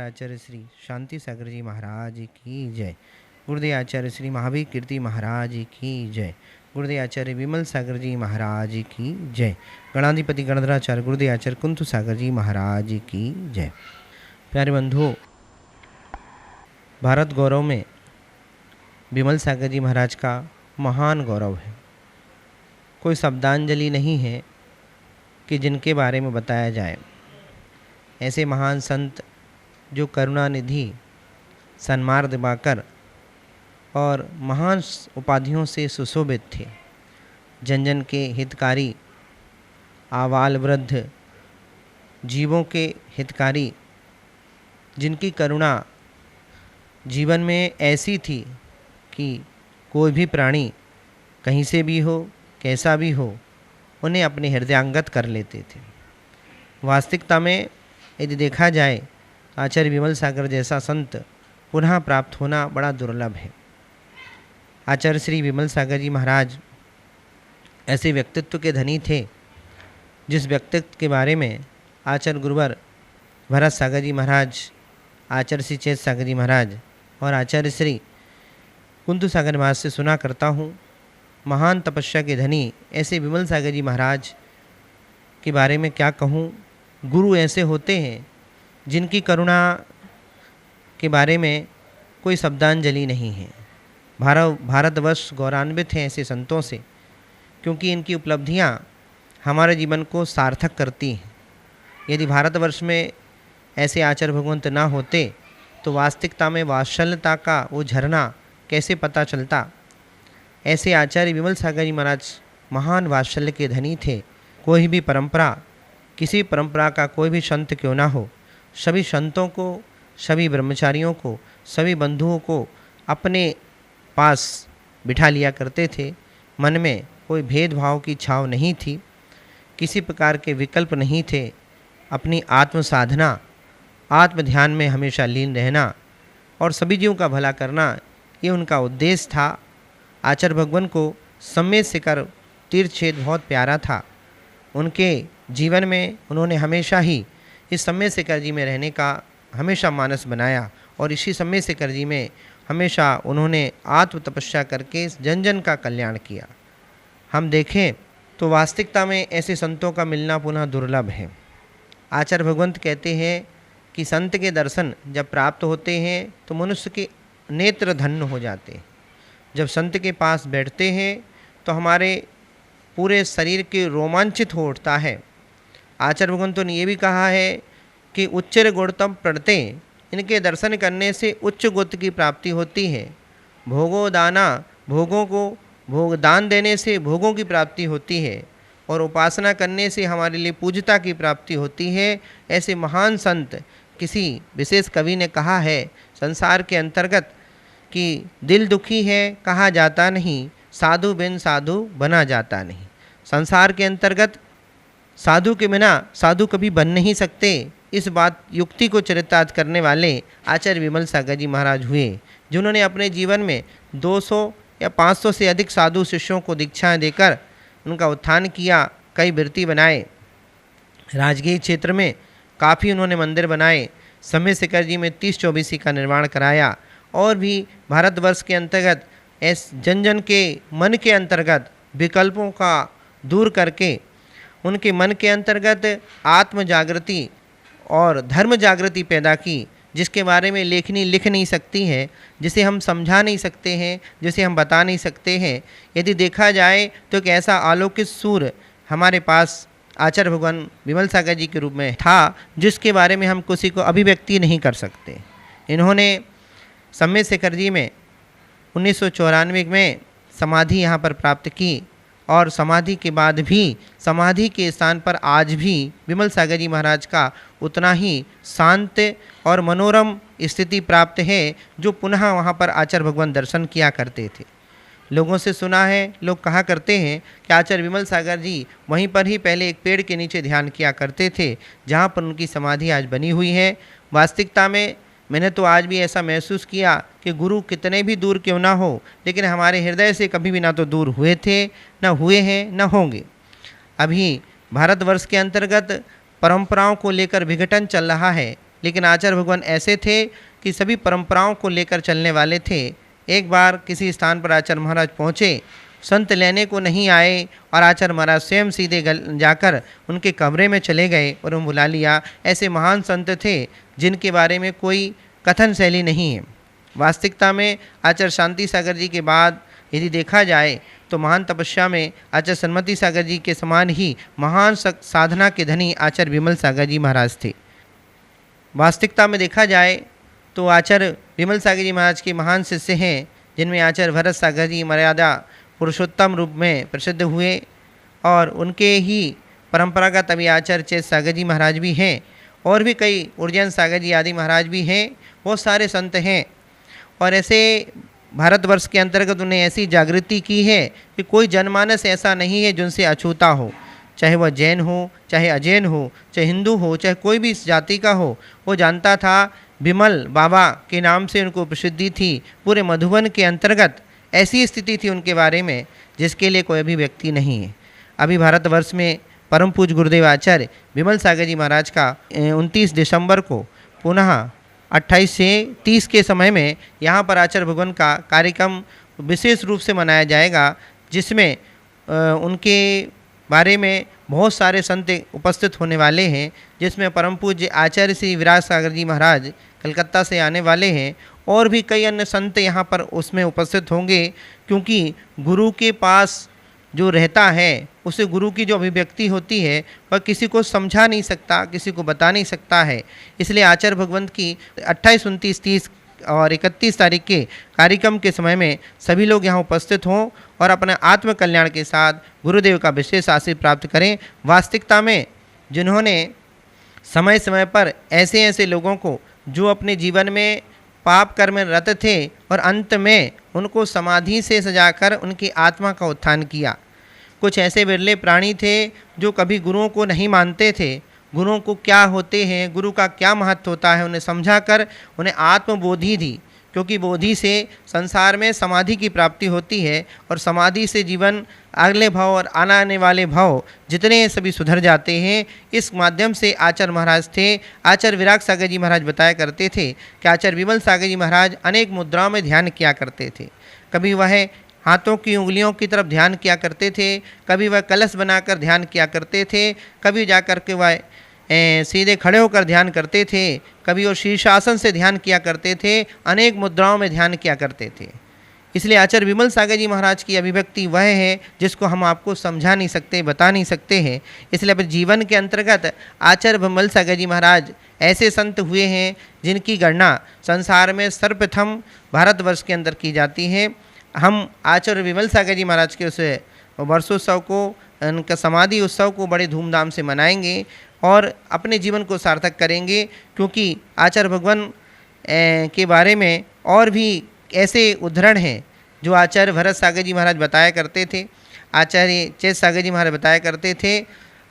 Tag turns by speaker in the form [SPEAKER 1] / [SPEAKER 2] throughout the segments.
[SPEAKER 1] आचार्य श्री शांति सागर जी महाराज की जय। गुरुदेव आचार्य श्री महावीर कीर्ति महाराज की जय। गुरुदेव आचार्य विमल सागर जी महाराज की जय। गणाधिपति गणधराचार्य गुरुदेव आचार्य कुंतु सागर जी महाराज की जय। प्यारे बंधुओं, भारत गौरव में विमल सागर जी महाराज का महान गौरव है। कोई शब्दांजलि नहीं है कि जिनके बारे में बताया जाए। ऐसे महान संत जो करुणानिधि, सन्मार्ग दिवाकर और महान उपाधियों से सुशोभित थे, जन जन के हितकारी, आबाल वृद्ध जीवों के हितकारी, जिनकी करुणा जीवन में ऐसी थी कि कोई भी प्राणी कहीं से भी हो, कैसा भी हो, उन्हें अपने हृदयांगत कर लेते थे। वास्तविकता में यदि देखा जाए, आचार्य विमल सागर जैसा संत पुनः प्राप्त होना बड़ा दुर्लभ है। आचार्य श्री विमल सागर जी महाराज ऐसे व्यक्तित्व के धनी थे जिस व्यक्तित्व के बारे में आचार्य गुरुवर भरत सागर जी महाराज, आचार्य श्री चेत सागर जी महाराज और आचार्य श्री कुंतु सागर महाराज से सुना करता हूँ। महान तपस्या के धनी ऐसे विमल सागर जी महाराज के बारे में क्या कहूँ। गुरु ऐसे होते हैं जिनकी करुणा के बारे में कोई शब्दांजलि नहीं है। भारतवर्ष गौरवान्वित हैं ऐसे संतों से, क्योंकि इनकी उपलब्धियां हमारे जीवन को सार्थक करती हैं। यदि भारतवर्ष में ऐसे आचार्य भगवंत ना होते तो वास्तविकता में वात्सल्यता का वो झरना कैसे पता चलता। ऐसे आचार्य विमल सागर जी महाराज महान वात्सल्य के धनी थे। कोई भी परंपरा, किसी परंपरा का कोई भी संत क्यों ना हो, सभी संतों को, सभी ब्रह्मचारियों को, सभी बंधुओं को अपने पास बिठा लिया करते थे। मन में कोई भेदभाव की छाव नहीं थी, किसी प्रकार के विकल्प नहीं थे। अपनी आत्म साधना, आत्म ध्यान में हमेशा लीन रहना और सभी जीवों का भला करना, ये उनका उद्देश्य था। आचार्य भगवान को सम्यक शिखर तीर्थ क्षेत्र बहुत प्यारा था। उनके जीवन में उन्होंने हमेशा ही इस सम्यक शिखर जी में रहने का हमेशा मानस बनाया और इसी सम्यक शिखर जी में हमेशा उन्होंने आत्म तपस्या करके जन जन का कल्याण किया। हम देखें तो वास्तविकता में ऐसे संतों का मिलना पुनः दुर्लभ है। आचार्य भगवंत कहते हैं कि संत के दर्शन जब प्राप्त होते हैं तो मनुष्य के नेत्र धन्य हो जाते हैं। जब संत के पास बैठते हैं तो हमारे पूरे शरीर के रोमांचित हो उठता है। आचार्य भगवंतों ने ये भी कहा है कि उच्चर गुणतम प्रणते, इनके दर्शन करने से उच्च गुण की प्राप्ति होती है। भोगो दाना, भोगों को भोग दान देने से भोगों की प्राप्ति होती है और उपासना करने से हमारे लिए पूज्यता की प्राप्ति होती है। ऐसे महान संत, किसी विशेष कवि ने कहा है संसार के अंतर्गत कि दिल दुखी है कहा जाता नहीं, साधु बिन साधु बना जाता नहीं। संसार के अंतर्गत साधु के बिना साधु कभी बन नहीं सकते। इस बात युक्ति को चरितार्थ करने वाले आचार्य विमल सागर जी महाराज हुए, जिन्होंने अपने जीवन में 200 या 500 से अधिक साधु शिष्यों को दीक्षाएं देकर उनका उत्थान किया। कई वृत्ति बनाए। राजगीर क्षेत्र में काफ़ी उन्होंने मंदिर बनाए। सम्यक शिखर जी में 30-24 का निर्माण कराया और भी भारतवर्ष के अंतर्गत जन जन के मन के अंतर्गत विकल्पों का दूर करके उनके मन के अंतर्गत आत्म जागृति और धर्म जागृति पैदा की, जिसके बारे में लेखनी लिख नहीं सकती है, जिसे हम समझा नहीं सकते हैं, जिसे हम बता नहीं सकते हैं। यदि देखा जाए तो एक ऐसा अलौकिक सूर हमारे पास आचार्य भगवान विमल सागर जी के रूप में था, जिसके बारे में हम किसी को अभिव्यक्ति नहीं कर सकते। इन्होंने सम्यक शिखर जी में 1994 में समाधि यहाँ पर प्राप्त की और समाधि के बाद भी समाधि के स्थान पर आज भी विमल सागर जी महाराज का उतना ही शांत और मनोरम स्थिति प्राप्त है, जो पुनः वहाँ पर आचार्य भगवान दर्शन किया करते थे। लोगों से सुना है, लोग कहा करते हैं कि आचार्य विमल सागर जी वहीं पर ही पहले एक पेड़ के नीचे ध्यान किया करते थे, जहाँ पर उनकी समाधि आज बनी हुई है। वास्तविकता में मैंने तो आज भी ऐसा महसूस किया कि गुरु कितने भी दूर क्यों ना हो, लेकिन हमारे हृदय से कभी भी ना तो दूर हुए थे, ना हुए हैं, ना होंगे। अभी भारतवर्ष के अंतर्गत परंपराओं को लेकर विघटन चल रहा है। लेकिन आचार्य भगवान ऐसे थे कि सभी परंपराओं को लेकर चलने वाले थे। एक बार किसी स्थान पर आचार्य महाराज पहुँचे, संत लेने को नहीं आए और आचार्य महाराज स्वयं सीधे जाकर उनके कमरे में चले गए और उन्हें बुला लिया। ऐसे महान संत थे जिनके बारे में कोई कथन शैली नहीं है। वास्तविकता में आचार्य शांति सागर जी के बाद यदि देखा जाए तो महान तपस्या में आचार्य सन्मति सागर जी के समान ही महान साधना के धनी आचार्य विमल सागर जी महाराज थे। वास्तविकता में देखा जाए तो आचार्य विमल सागर जी महाराज के महान शिष्य हैं, जिनमें आचार्य भरत सागर जी मर्यादा पुरुषोत्तम रूप में प्रसिद्ध हुए और उनके ही परंपरागत अभी आचार्य चेत सागर जी महाराज भी हैं और भी कई उर्जैन सागर जी आदि महाराज भी हैं। बहुत सारे संत हैं और ऐसे भारतवर्ष के अंतर्गत उन्हें ऐसी जागृति की है कि कोई जनमानस ऐसा नहीं है जिनसे अछूता हो, चाहे वह जैन हो, चाहे अजैन हो, चाहे हिंदू हो, चाहे कोई भी जाति का हो। वो जानता था विमल बाबा के नाम से उनको प्रसिद्धि थी। पूरे मधुबन के अंतर्गत ऐसी स्थिति थी उनके बारे में जिसके लिए कोई अभिव्यक्ति नहीं है। अभी भारतवर्ष में परम पूज्य गुरुदेव आचार्य विमल सागर जी महाराज का 29 दिसंबर को पुनः 28 से 30 के समय में यहाँ पर आचार्य भगवान का कार्यक्रम विशेष रूप से मनाया जाएगा, जिसमें उनके बारे में बहुत सारे संत उपस्थित होने वाले हैं, जिसमें परम पूज्य आचार्य श्री विराज सागर जी महाराज कलकत्ता से आने वाले हैं और भी कई अन्य संत यहाँ पर उसमें उपस्थित होंगे। क्योंकि गुरु के पास जो रहता है उसे गुरु की जो अभिव्यक्ति होती है वह किसी को समझा नहीं सकता, किसी को बता नहीं सकता है। इसलिए आचार्य भगवंत की 28, 29, 30 और 31 तारीख के कार्यक्रम के समय में सभी लोग यहाँ उपस्थित हों और अपने आत्म कल्याण के साथ गुरुदेव का विशेष आशीर्वाद प्राप्त करें। वास्तविकता में जिन्होंने समय समय पर ऐसे ऐसे लोगों को जो अपने जीवन में पाप कर्म में रत थे और अंत में उनको समाधि से सजाकर उनकी आत्मा का उत्थान किया। कुछ ऐसे बिरले प्राणी थे जो कभी गुरुओं को नहीं मानते थे, गुरुओं को क्या होते हैं, गुरु का क्या महत्व होता है, उन्हें समझाकर उन्हें आत्मबोधि दी। क्योंकि बोधि से संसार में समाधि की प्राप्ति होती है और समाधि से जीवन अगले भाव और आने वाले भाव जितने सभी सुधर जाते हैं। इस माध्यम से आचार्य महाराज थे। आचार्य विराग सागर जी महाराज बताया करते थे कि आचार्य विमल सागर जी महाराज अनेक मुद्राओं में ध्यान किया करते थे। कभी वह हाथों की उंगलियों की तरफ ध्यान किया करते थे, कभी वह कलश बनाकर ध्यान किया करते थे, कभी जाकर के वह सीधे खड़े होकर ध्यान करते थे, कभी वो शीर्षासन से ध्यान किया करते थे, अनेक मुद्राओं में ध्यान किया करते थे। इसलिए आचार्य विमल सागर जी महाराज की अभिव्यक्ति वह है जिसको हम आपको समझा नहीं सकते, बता नहीं सकते हैं। इसलिए अपने जीवन के अंतर्गत आचार्य विमल सागर जी महाराज ऐसे संत हुए हैं जिनकी गणना संसार में सर्वप्रथम भारतवर्ष के अंदर की जाती है। हम आचार्य विमल सागर जी महाराज के उस वर्षोत्सव को, उनका समाधि उत्सव को बड़े धूमधाम से मनाएंगे और अपने जीवन को सार्थक करेंगे। क्योंकि आचार्य भगवान के बारे में और भी ऐसे उदाहरण हैं जो आचार्य भरत सागर जी महाराज बताया करते थे, आचार्य चेत सागर जी महाराज बताया करते थे।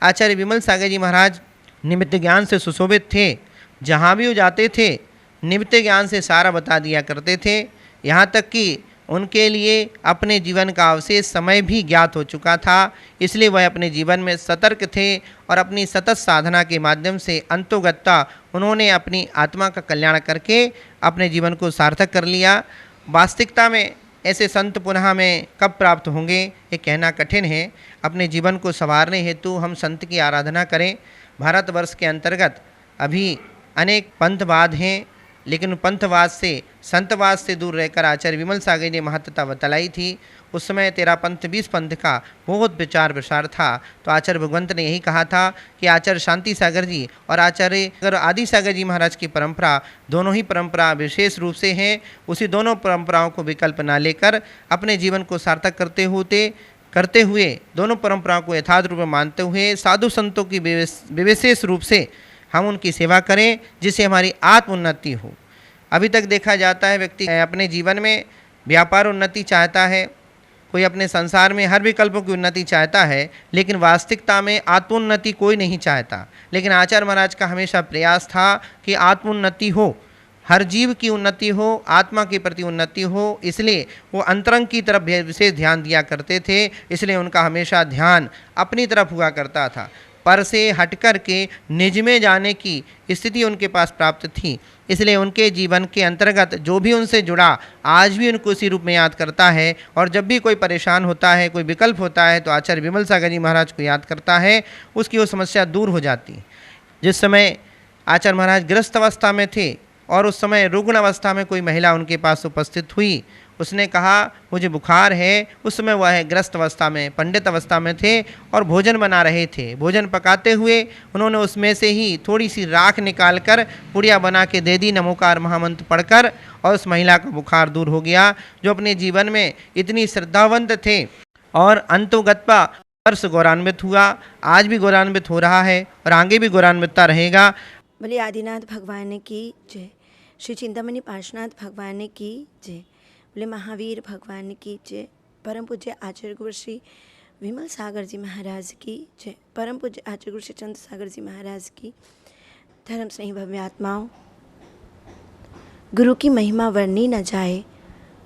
[SPEAKER 1] आचार्य विमल सागर जी महाराज निमित्त ज्ञान से सुशोभित थे। जहाँ भी वो जाते थे निमित्त ज्ञान से सारा बता दिया करते थे। यहाँ तक कि उनके लिए अपने जीवन का अवशेष समय भी ज्ञात हो चुका था। इसलिए वह अपने जीवन में सतर्क थे और अपनी सतत साधना के माध्यम से अंतोगत्ता उन्होंने अपनी आत्मा का कल्याण करके अपने जीवन को सार्थक कर लिया। वास्तविकता में ऐसे संत पुनः हमें कब प्राप्त होंगे ये कहना कठिन है। अपने जीवन को संवारने हेतु हम संत की आराधना करें। भारतवर्ष के अंतर्गत अभी अनेक पंथवाद हैं, लेकिन पंथवाद से, संतवाद से दूर रहकर आचार्य विमल सागर ने महत्वता बतलाई थी। उस समय 13 पंथ 20 पंथ का बहुत प्रचार प्रसार था। तो आचार्य भगवंत ने यही कहा था कि आचार्य शांति सागर जी और आचार्य आदि सागर जी महाराज की परंपरा, दोनों ही परंपरा विशेष रूप से हैं। उसी दोनों परंपराओं को विकल्प ना लेकर अपने जीवन को सार्थक करते हुए दोनों परंपराओं को यथार्थ रूप में मानते हुए साधु संतों की विशेष रूप से हम उनकी सेवा करें, जिससे हमारी आत्म उन्नति हो। अभी तक देखा जाता है व्यक्ति अपने जीवन में व्यापार उन्नति चाहता है, कोई अपने संसार में हर विकल्पों की उन्नति चाहता है, लेकिन वास्तविकता में आत्मोन्नति कोई नहीं चाहता। लेकिन आचार्य महाराज का हमेशा प्रयास था कि आत्मोन्नति हो, हर जीव की उन्नति हो, आत्मा के प्रति उन्नति हो। इसलिए वो अंतरंग की तरफ विशेष ध्यान दिया करते थे। इसलिए उनका हमेशा ध्यान अपनी तरफ हुआ करता था। पर से हट कर के निज में जाने की स्थिति उनके पास प्राप्त थी। इसलिए उनके जीवन के अंतर्गत जो भी उनसे जुड़ा आज भी उनको उसी रूप में याद करता है, और जब भी कोई परेशान होता है, कोई विकल्प होता है, तो आचार्य विमल सागर जी महाराज को याद करता है, उसकी वो समस्या दूर हो जाती है। जिस समय आचार्य महाराज गृहस्थ अवस्था में थे और उस समय रुग्ण अवस्था में कोई महिला उनके पास उपस्थित हुई, उसने कहा मुझे बुखार है। उस समय वह गृहस्थ अवस्था में, पंडित अवस्था में थे और भोजन बना रहे थे। भोजन पकाते हुए उन्होंने उसमें से ही थोड़ी सी राख निकाल कर पुड़िया बना के दे दी, नमोकार महामंत्र पढ़कर, और उस महिला का बुखार दूर हो गया, जो अपने जीवन में इतनी श्रद्धावंत थे। और अंतोगत्वा वर्ष गौरवान्वित हुआ, आज भी गौरवान्वित हो रहा है और आगे भी गौरवान्वितता रहेगा।
[SPEAKER 2] बोले आदिनाथ भगवान की जय, श्री चिंतामणि पार्श्वनाथ भगवान की जय, बोले महावीर भगवान की जय, परम पूज्य आचार्य गुरु श्री विमल सागर जी महाराज की जय, परम पूज्य आचार्य गुरु श्री चंद्र सागर जी महाराज की। धर्म स्नेही भव्य आत्माओं, गुरु की महिमा वर्णी न जाए,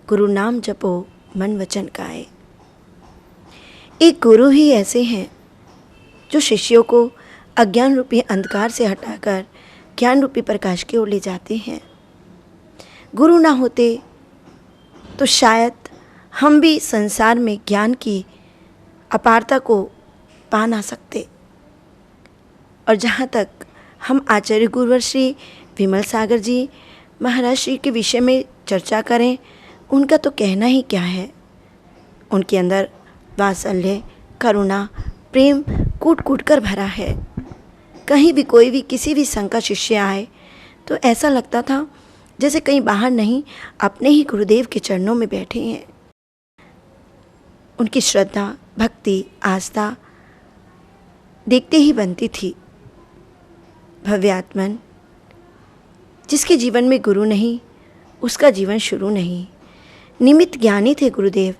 [SPEAKER 2] गुरु नाम जपो मन वचन गाए। एक गुरु ही ऐसे हैं जो शिष्यों को अज्ञान रूपी अंधकार से हटाकर ज्ञान रूपी प्रकाश की ओर ले जाते हैं। गुरु ना होते तो शायद हम भी संसार में ज्ञान की अपारता को पा ना सकते। और जहाँ तक हम आचार्य गुरुवर श्री विमल सागर जी महाराज श्री के विषय में चर्चा करें, उनका तो कहना ही क्या है। उनके अंदर वात्सल्य, करुणा, प्रेम कूट कूट कर भरा है। कहीं भी कोई भी किसी भी संघ का शिष्य आए तो ऐसा लगता था जैसे कहीं बाहर नहीं, अपने ही गुरुदेव के चरणों में बैठे हैं। उनकी श्रद्धा, भक्ति, आस्था देखते ही बनती थी। भव्यात्मन, जिसके जीवन में गुरु नहीं उसका जीवन शुरू नहीं। निमित्त ज्ञानी थे गुरुदेव,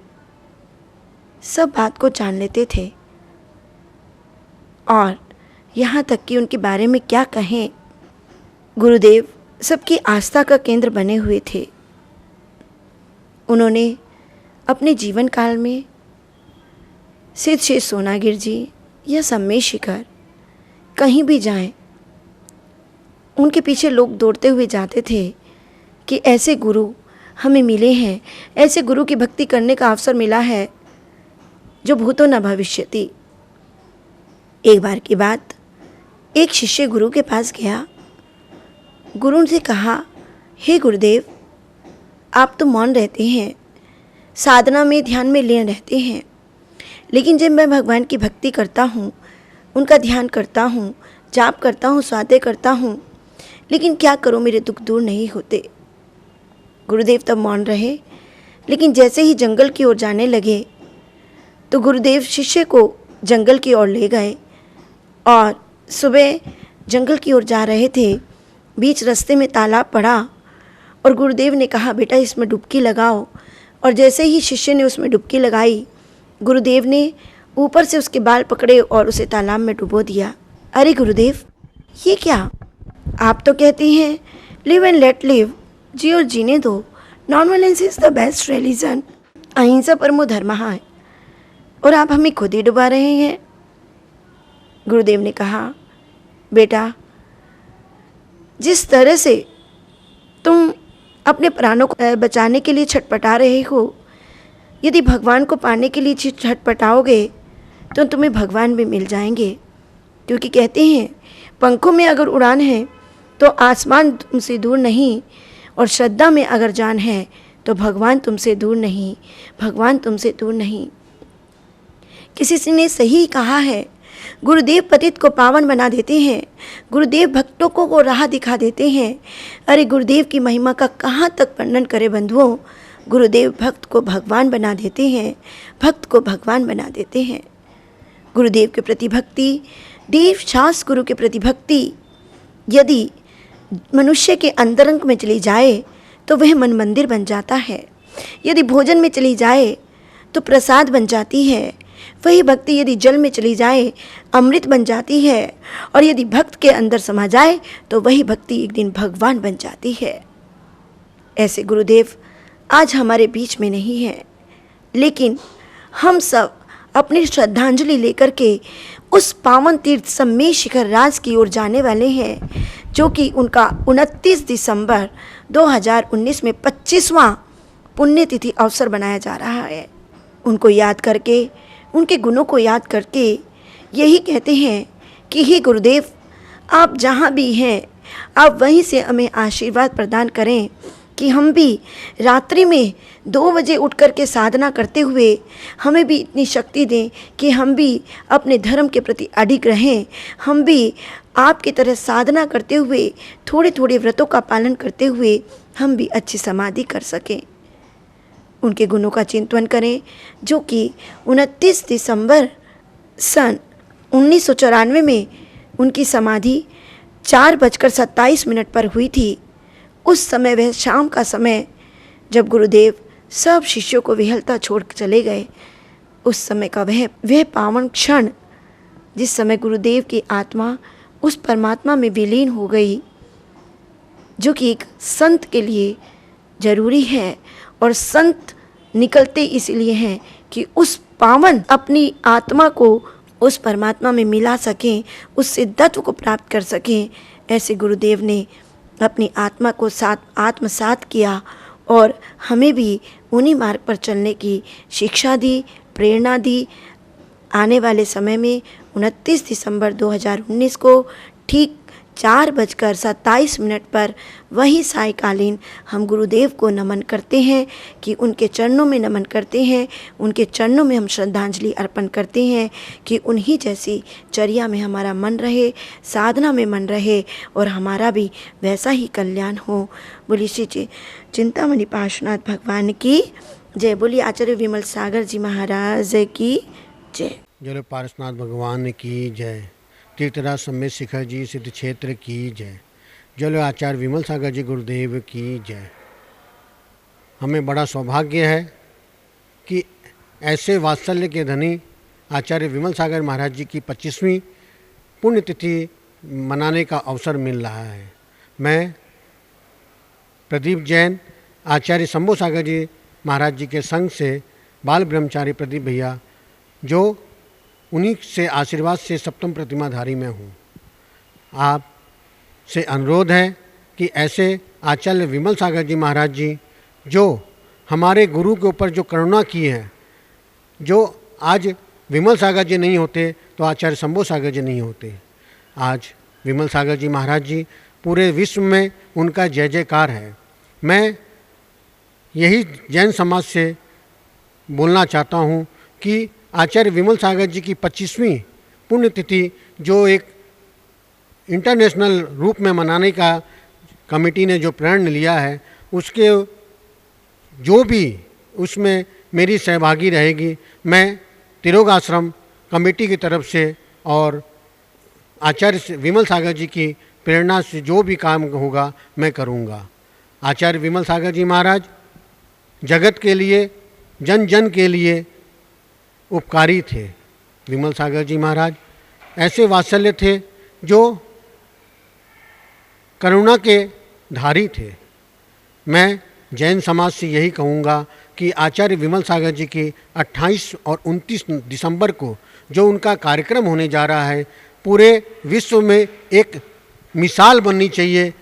[SPEAKER 2] सब बात को जान लेते थे। और यहाँ तक कि उनके बारे में क्या कहें, गुरुदेव सबकी आस्था का केंद्र बने हुए थे। उन्होंने अपने जीवन काल में सिद्ध श्री सोनागिर जी या सम्मेद शिखर कहीं भी जाएं, उनके पीछे लोग दौड़ते हुए जाते थे कि ऐसे गुरु हमें मिले हैं, ऐसे गुरु की भक्ति करने का अवसर मिला है जो भूतो न भविष्यति। एक बार की बात, एक शिष्य गुरु के पास गया। गुरु से कहा, हे गुरुदेव, आप तो मौन रहते हैं, साधना में ध्यान में लीन रहते हैं, लेकिन जब मैं भगवान की भक्ति करता हूँ, उनका ध्यान करता हूँ, जाप करता हूँ, स्वाध्याय करता हूँ, लेकिन क्या करूँ, मेरे दुख दूर नहीं होते। गुरुदेव तब मौन रहे, लेकिन जैसे ही जंगल की ओर जाने लगे तो गुरुदेव शिष्य को जंगल की ओर ले गए। और सुबह जंगल की ओर जा रहे थे, बीच रास्ते में तालाब पड़ा और गुरुदेव ने कहा, बेटा इसमें डुबकी लगाओ। और जैसे ही शिष्य ने उसमें डुबकी लगाई, गुरुदेव ने ऊपर से उसके बाल पकड़े और उसे तालाब में डुबो दिया। अरे गुरुदेव, ये क्या? आप तो कहते हैं लिव एंड लेट लिव, जी और जीने दो, non violence is the best religion, अहिंसा परमो धर्मः है, और आप हमें खुद ही डुबा रहे हैं। गुरुदेव ने कहा, बेटा जिस तरह से तुम अपने प्राणों को बचाने के लिए छटपटा रहे हो, यदि भगवान को पाने के लिए छटपटाओगे तो तुम्हें भगवान भी मिल जाएंगे। क्योंकि कहते हैं पंखों में अगर उड़ान है तो आसमान तुमसे दूर नहीं, और श्रद्धा में अगर जान है तो भगवान तुमसे दूर नहीं, भगवान तुमसे दूर नहीं। किसी ने सही कहा है, गुरुदेव पतित को पावन बना देते हैं, गुरुदेव भक्तों को राह दिखा देते हैं। अरे गुरुदेव की महिमा का कहाँ तक वर्णन करे बंधुओं। गुरुदेव भक्त को भगवान बना देते हैं, भक्त को भगवान बना देते हैं। गुरुदेव के प्रति भक्ति, देव शास्त्र गुरु के प्रति भक्ति यदि मनुष्य के अंतरंग में चली जाए तो वह मन मंदिर बन जाता है। यदि भोजन में चली जाए तो प्रसाद बन जाती है। वही भक्ति यदि जल में चली जाए अमृत बन जाती है। और यदि भक्त के अंदर समा जाए तो वही भक्ति एक दिन भगवान बन जाती है। ऐसे गुरुदेव आज हमारे बीच में नहीं है, लेकिन हम सब अपनी श्रद्धांजलि लेकर के उस पावन तीर्थ सम्मेद शिखर राज की ओर जाने वाले हैं, जो कि उनका 29 दिसंबर 2019 में 25वां पुण्यतिथि अवसर बनाया जा रहा है। उनको याद करके, उनके गुणों को याद करके यही कहते हैं कि हे गुरुदेव, आप जहाँ भी हैं आप वहीं से हमें आशीर्वाद प्रदान करें कि हम भी रात्रि में 2 बजे उठ कर के साधना करते हुए हमें भी इतनी शक्ति दें कि हम भी अपने धर्म के प्रति अडिग रहें, हम भी आपकी तरह साधना करते हुए थोड़े थोड़े व्रतों का पालन करते हुए हम भी अच्छी समाधि कर सकें। उनके गुणों का चिंतन करें, जो कि 29 दिसंबर सन 1994 में उनकी समाधि 4:27 पर हुई थी। उस समय वह शाम का समय, जब गुरुदेव सब शिष्यों को विहलता छोड़ चले गए, उस समय का वह पावन क्षण, जिस समय गुरुदेव की आत्मा उस परमात्मा में विलीन हो गई, जो कि एक संत के लिए जरूरी है। और संत निकलते इसलिए हैं कि उस पावन अपनी आत्मा को उस परमात्मा में मिला सकें, उस सिद्धत्व को प्राप्त कर सकें। ऐसे गुरुदेव ने अपनी आत्मा को आत्मसात किया और हमें भी उन्हीं मार्ग पर चलने की शिक्षा दी, प्रेरणा दी। आने वाले समय में 29 दिसंबर 2019 को ठीक 4:27 पर वही सायकालीन हम गुरुदेव को नमन करते हैं, कि उनके चरणों में नमन करते हैं, उनके चरणों में हम श्रद्धांजलि अर्पण करते हैं कि उन्हीं जैसी चर्या में हमारा मन रहे, साधना में मन रहे और हमारा भी वैसा ही कल्याण हो। बोलिए श्री चिंतामणि पार्श्वनाथ भगवान की जय। बोलिए आचार्य विमल सागर जी महाराज की जय।
[SPEAKER 3] जय पार्श्वनाथ भगवान की जय। तीर्थराज सम्मेद शिखर जी सिद्ध क्षेत्र की जय। जय आचार्य विमल सागर जी गुरुदेव की जय। हमें बड़ा सौभाग्य है कि ऐसे वात्सल्य के धनी आचार्य विमल सागर महाराज जी की 25वीं पुण्यतिथि मनाने का अवसर मिल रहा है। मैं प्रदीप जैन आचार्य शंभू सागर जी महाराज जी के संग से बाल ब्रह्मचारी प्रदीप भैया, जो उन्हीं से आशीर्वाद से सप्तम प्रतिमाधारी में हूँ। आप से अनुरोध है कि ऐसे आचार्य विमल सागर जी महाराज जी, जो हमारे गुरु के ऊपर जो करुणा की है, जो आज विमल सागर जी नहीं होते तो आचार्य शंभू सागर जी नहीं होते। आज विमल सागर जी महाराज जी पूरे विश्व में उनका जय जयकार है। मैं यही जैन समाज से बोलना चाहता हूँ कि आचार्य विमल सागर जी की 25वीं पुण्यतिथि जो एक इंटरनेशनल रूप में मनाने का कमेटी ने जो प्रण लिया है, उसके जो भी उसमें मेरी सहभागी रहेगी, मैं तिरोग आश्रम कमेटी की तरफ से और आचार्य विमल सागर जी की प्रेरणा से जो भी काम होगा मैं करूँगा। आचार्य विमल सागर जी महाराज जगत के लिए, जन जन के लिए उपकारी थे। विमल सागर जी महाराज ऐसे वात्सल्य थे जो करुणा के धारी थे। मैं जैन समाज से यही कहूँगा कि आचार्य विमल सागर जी की 28 और 29 दिसंबर को जो उनका कार्यक्रम होने जा रहा है, पूरे विश्व में एक मिसाल बननी चाहिए